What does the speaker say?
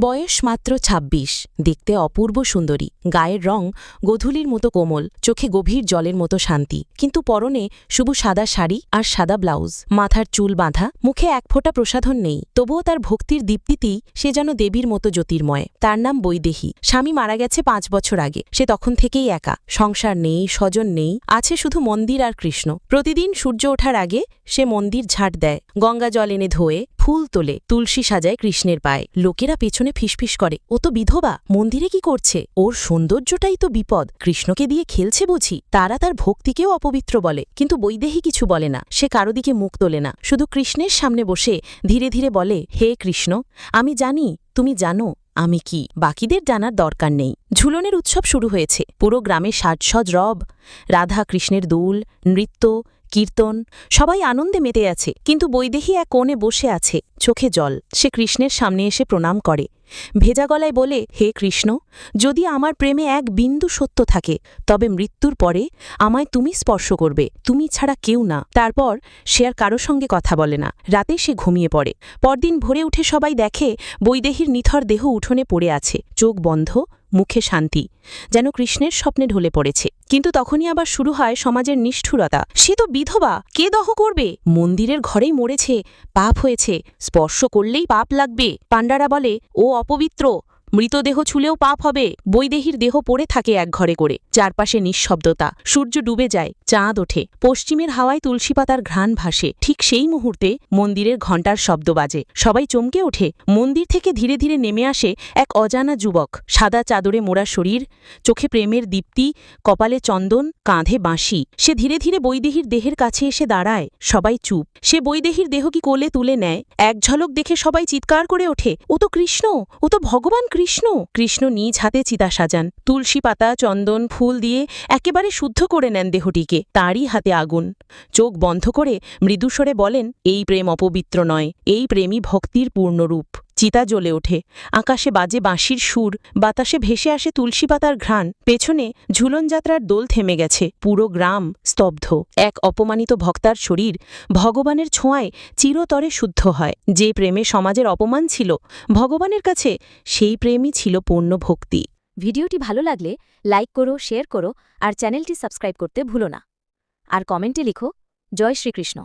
বয়স মাত্র ২৬, দেখতে অপূর্ব সুন্দরী, গায়ের রং গোধূলির মতো কোমল, চোখে গভীর জলের মতো শান্তি, কিন্তু পরনে শুধু সাদা শাড়ি আর সাদা ব্লাউজ, মাথার চুল বাঁধা, মুখে এক ফোঁটা প্রসাধন নেই, তবুও তার ভক্তির দীপ্তিতেই সে যেন দেবীর মতো জ্যোতির্ময়। তার নাম বৈদেহী। স্বামী মারা গেছে ৫ বছর আগে। সে তখন থেকেই একা, সংসার নেই, স্বজন নেই, আছে শুধু মন্দির আর কৃষ্ণ। প্রতিদিন সূর্য ওঠার আগে সে মন্দির ঝাঁট দেয়, গঙ্গা জল এনে ধোয়ে, ফুল তোলে, তুলসী সাজায় কৃষ্ণের পায়ে। লোকেরা পেছনে ফিসফিস করে, ও তো বিধবা, মন্দিরে কি করছে? ওর সৌন্দর্যটাই তো বিপদ, কৃষ্ণকে দিয়ে খেলছে বুঝি? তারা তার ভক্তিকেও অপবিত্র বলে, কিন্তু বৈদেহী কিছু বলে না। সে কারো দিকে মুখ তোলে না, শুধু কৃষ্ণের সামনে বসে ধীরে ধীরে বলে, হে কৃষ্ণ, আমি জানি তুমি জানো আমি কি, বাকিদের জানার দরকার নেই। ঝুলনের উৎসব শুরু হয়েছে। পুরো গ্রামে সাজসজ রব, রাধা কৃষ্ণের দুল, নৃত্য, কীর্তন, সবাই আনন্দে মেতে আছে। কিন্তু বৈদেহী এক কোণে বসে আছে, চোখে জল। সে কৃষ্ণের সামনে এসে প্রণাম করে, ভেজা গলায় বলে, হে কৃষ্ণ, যদি আমার প্রেমে এক বিন্দু সত্য থাকে, তবে মৃত্যুর পরে আমায় তুমি স্পর্শ করবে, তুমি ছাড়া কেউ না। তারপর সে আর কারো সঙ্গে কথা বলে না। রাতে সে ঘুমিয়ে পড়ে। পরদিন ভোরে উঠে সবাই দেখে বৈদেহীর নিথর দেহ উঠোনে পড়ে আছে, চোখ বন্ধ, মুখে শান্তি, যেন কৃষ্ণের স্বপ্নে ঢলে পড়েছে। কিন্তু তখনই আবার শুরু হয় সমাজের নিষ্ঠুরতা। সে তো বিধবা, কে দহ করবে? মন্দিরের ঘরেই মরেছে, পাপ হয়েছে, স্পর্শ করলেই পাপ লাগবে। পাণ্ডারা বলে, ও অপবিত্র, মৃতদেহ ছুলেও পাপ হবে। বৈদেহীর দেহ পড়ে থাকে এক ঘরে করে। চারপাশে নিঃশব্দতা। সূর্য ডুবে যায়, চাঁদ ওঠে, পশ্চিমের হাওয়ায় তুলসী পাতার ঘ্রাণ ভাসে। ঠিক সেই মুহূর্তে মন্দিরের ঘণ্টার শব্দ বাজে। সবাই চমকে ওঠে। মন্দির থেকে ধীরে ধীরে নেমে আসে এক অজানা যুবক, সাদা চাদরে মোড়া শরীর, চোখে প্রেমের দীপ্তি, কপালে চন্দন, কাঁধে বাঁশি। সে ধীরে ধীরে বৈদেহীর দেহের কাছে এসে দাঁড়ায়। সবাই চুপ। সে বৈদেহীর দেহ কি কোলে তুলে নেয়। এক ঝলক দেখে সবাই চিৎকার করে ওঠে, ও তো কৃষ্ণ, ও তো ভগবান কৃষ্ণ। কৃষ্ণ নিজ হাতে চিতা সাজান, তুলসী পাতা, চন্দন, ফুল দিয়ে একেবারে শুদ্ধ করে নেন দেহটিকে। তাঁরই হাতে আগুন। চোখ বন্ধ করে মৃদুস্বরে বলেন, এই প্রেম অপবিত্র নয়, এই প্রেমই ভক্তির পূর্ণরূপ। চিতা জ্বলে ওঠে, আকাশে বাজে বাঁশির সুর, বাতাসে ভেসে আসে তুলসী পাতার ঘ্রাণ। পেছনে ঝুলনযাত্রার দোল থেমে গেছে। পুরো গ্রাম স্তব্ধ। এক অপমানিত ভক্তার শরীর ভগবানের ছোঁয়ায় চিরতরে শুদ্ধ হয়। যে প্রেমে সমাজের অপমান ছিল, ভগবানের কাছে সেই প্রেমই ছিল পূর্ণ ভক্তি। ভিডিওটি ভালো লাগলে লাইক করো, শেয়ার করো আর চ্যানেলটি সাবস্ক্রাইব করতে ভুলো না। আর কমেন্টে লিখো, জয় শ্রীকৃষ্ণ।